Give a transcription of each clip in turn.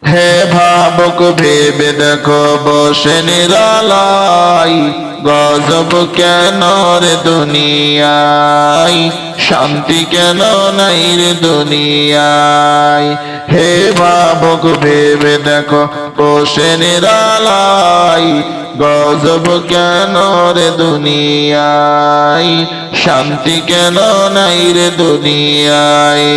হে ভাবুক ভেবে দেখো বসে নিরালাই, গজব কেন রে দুনিয়ায়, শান্তি কেন নাই রে দুনিয়ায়। হে ভাবুক ভেবে দেখো বসে নিরালাই, গজব কেন রে দুনিয়ায়, শান্তি কেন নাই রে দুনিয়ায়।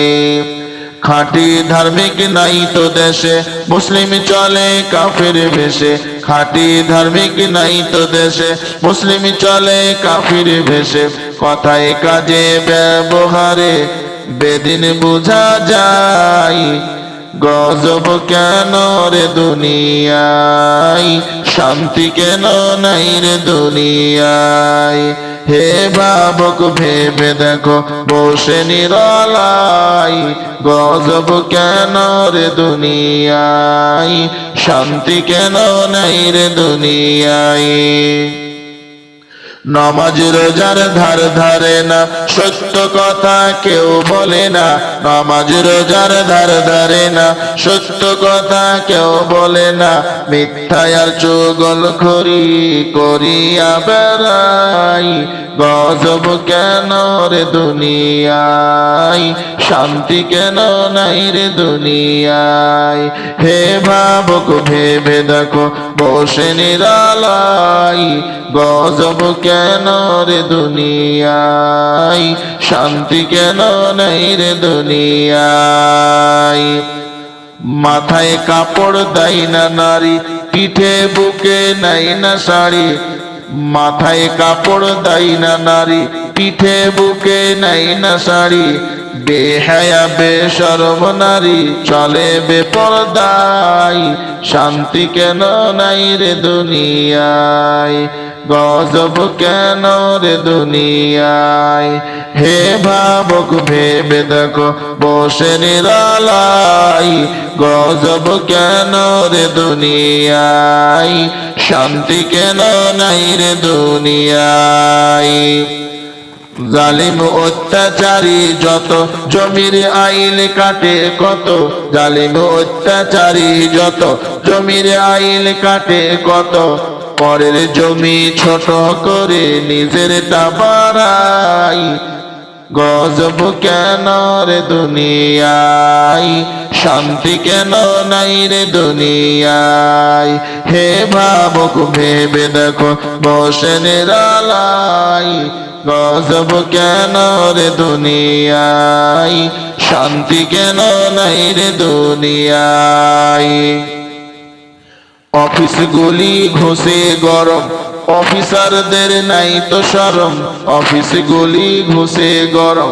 খাঁটি ধার্মিক নাই তো দেশে, মুসলিম চলে কাফের ভেষে। খাঁটি ধার্মিক নাই তো দেশে, মুসলিম চলে কাফের ভেষে। কথায় কাজে ব্যবহারে বেদিন বোঝা যায়, গজব কেন রে দুনিয়ায়, শান্তি কেন নাই রে দুনিয়ায়। হে ভাবুক ভেবে দেখো বসে নিরালাই, গজব কেন রে দুনিয়ায়, শান্তি কেন নাই রে দুনিয়ায়। নামাজ রোজার ধার ধারে না, সত্য কথা কেউ বলে না। নামাজ রোজার ধার ধারে না, সত্য কথা কেউ বলে না। মিথ্যায় আর চুগলখড়ি করিয়া বেড়াই, গজব কেন রে দুনিয়ায়, শান্তি কেন নাই রে দুনিয়ায়। হে ভাবুক ভেবে দেখো বসে নিরালাই, গজব কেন রে দুনিয়ায়, শান্তি কেন নাই রে দুনিয়ায়। মাথায় কাপড় দেয় না নারী, পিঠে বুকে নাই না শাড়ি। মাথায় কাপড় দেয় না নারী, পিঠে বুকে নাই না শাড়ি। বেহায়া বেশরম নারী চলে বেপরদায়, শান্তি কেন নাই রে দুনিয়ায়, গজব কেন রে দুনিয়ায়। হে ভাবুক ভেবে দেখো বসে নিরালাই, গজব কেন রে দুনিয়ায়, শান্তি কেন নাই রে দুনিয়ায়। জালিম অত্যাচারী যত, জমির আইল কাটে কত। জালিম অত্যাচারী যত, জমির আইল কাটে কত। পরের জমি ছোট করে নিজেরটা বাড়াই, গজব কেন রে দুনিয়ায়, শান্তি কেন নাই রে দুনিয়ায়। হে ভাবুক ভেবে দেখো বসে নিরালাই, গজব কেন রে দুনিয়ায়, শান্তি কেন নাই রে দুনিয়ায়। অফিস গুলি ঘুষে গরম, অফিসারদের নাই তো শরম। অফিস গুলি ঘুষে গরম,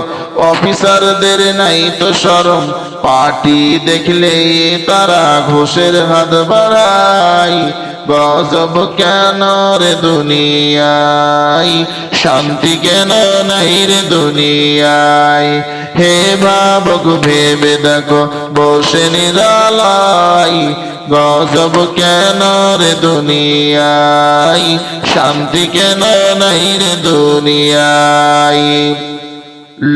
অফিসারদের নাই তো শরম। পার্টি দেখলে তারা ঘুষের হাত বাড়ায়, গজব কেন রে দুনিয়ায়, শান্তি কেন নাই রে দুনিয়ায়। হে ভাবুক ভেবে দেখো বসে নিরালাই, গজব কেন রে দুনিয়ায়, শান্তি কেন নাই রে দুনিয়ায়।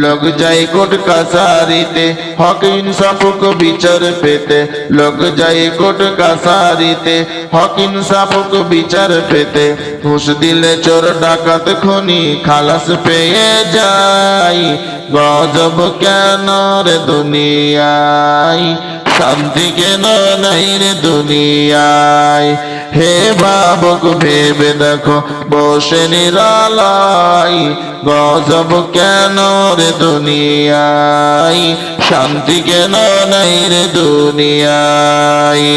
লোক যায় কোর্ট কাছারিতে হক ইনসাফ বিচার পেতে। লোক যায় কোর্ট কাছারিতে হক ইনসাফ বিচার পেতে। ঘুষ দিলে চোর ডাকাত খুনি খালাস পেয়ে যায়, গজব কেন রে দুনিয়ায়, শান্তি কেন নাই রে দুনিয়ায়। হে ভাবুক ভেবে দেখো বসে নিরালাই, গজব কেন রে দুনিয়ায়, শান্তি কেন নাই রে দুনিয়ায়।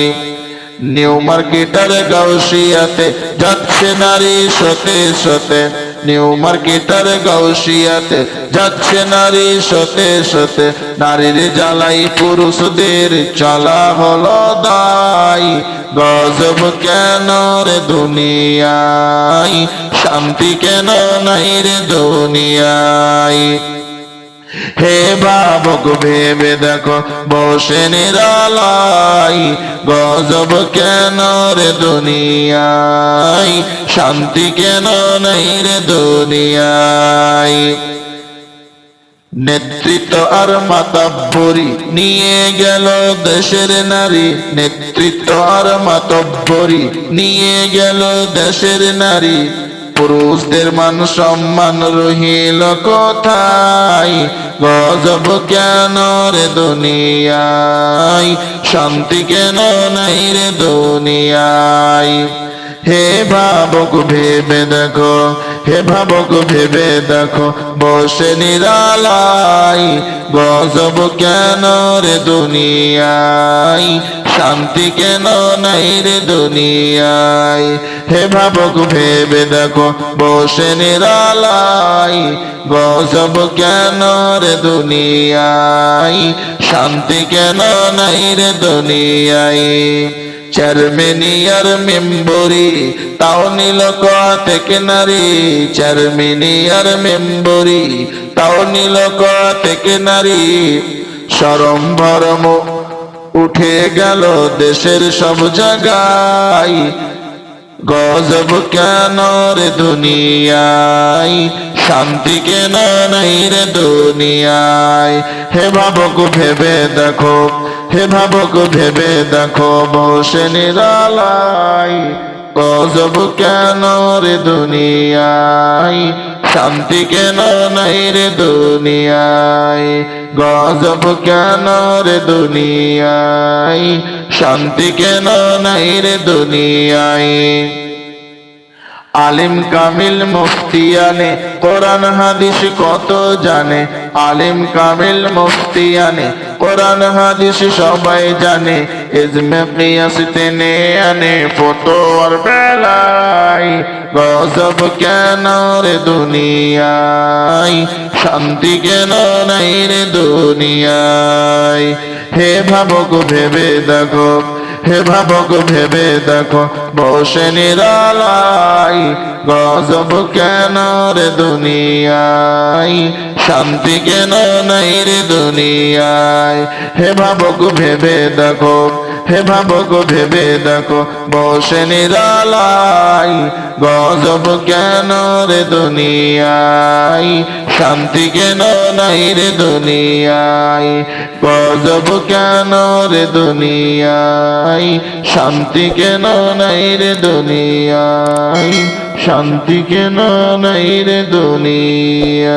নিউ মার্কেটার গাউসিয়াতে যাচ্ছে নারী সতে সতে। নিউ মার্কেটার গাউসিয়াতে যাচ্ছে নারী সতে সতে। নারীর জ্বালাই পুরুষদের চলা হলো দায়, গজব কেন রে দুনিয়ায়, শান্তি কেন নাই রে দুনিয়ায়। হে ভাবুক ভেবে দেখো বসে নিরালাই, গজব কেন রে দুনিয়ায়, শান্তি কেন নাই রে দুনিয়ায়। নেতৃত্ব আর মাতাব্বরি নিয়ে গেল দেশের নারী, নেতৃত্ব আর মাতাব্বরি নিয়ে গেল দেশের নারী। পুরুষদের মান সম্মান রহিল কোথায়, গজব কেন রে দুনিয়ায়, শান্তি কেন নাই রে দুনিয়ায়। হে ভাবক ভেবে দেখো, হে ভাবক ভেবে দেখো, বসে নিরালাই, গজব কেন রে দুনিয়ায়, শান্তি কেন নাই রে দুনিয়ায়। হে ভাবক ভেবে দেখো, বসে নিরালাই, গজব কেন রে দুনিয়ায়, শান্তি কেন নাই রে দুনিয়ায়। চেয়ারম্যানিয়ার মেম্বরি তাও নিল থেকে নারী, চেয়ারম্যানিয়ার মেম্বরি তাও নিল থেকে নারী। শরম ভরম উঠে গেল দেশের সব জায়গায়, গজব কেন রে দুনিয়ায়, শান্তি কেন নাই রে দুনিয়ায়। হে ভাবক ভেবে দেখো, হে ভাবক ভেবে দেখো, বসে নিরালাই, গজব কেন রে দুনিয়ায়, শান্তি কেন নাই রে দুনিয়ায়, গজব কেন রে দুনিয়ায়, শান্তি কেন নাই রে দুনিয়ায়। আলিম কামিল মুফতিয়ানে কোরআন হাদিস কত জানে, আলিম কামিল মুফতিয়ানে কোরআন হাদিস সবাই জানে। ইজমে কিয়াস তেনে আনে ফতোয়ার বেলায়, গজব কেন রে দুনিয়ায়, শান্তি কেন নাই রে দুনিয়ায়। হে ভাবক ভেবে দেখো, হে ভাবক ভেবে দেখো, বসে নিরালাই, গজব কেন রে দুনিয়ায়, শান্তি কেন নাই রে দুনিয়ায়। হে ভাবক ভেবে দেখো, হে ভাবক ভেবে দেখো, বসে নিরালাই, গজব কেন রে দুনিয়ায়, শান্তি কেন নাই রে দুনিয়ায়, গজব কেন রে দুনিয়ায়, শান্তি কেন নাই রে দুনিয়ায়, শান্তি কেন নাই রে দুনিয়ায়।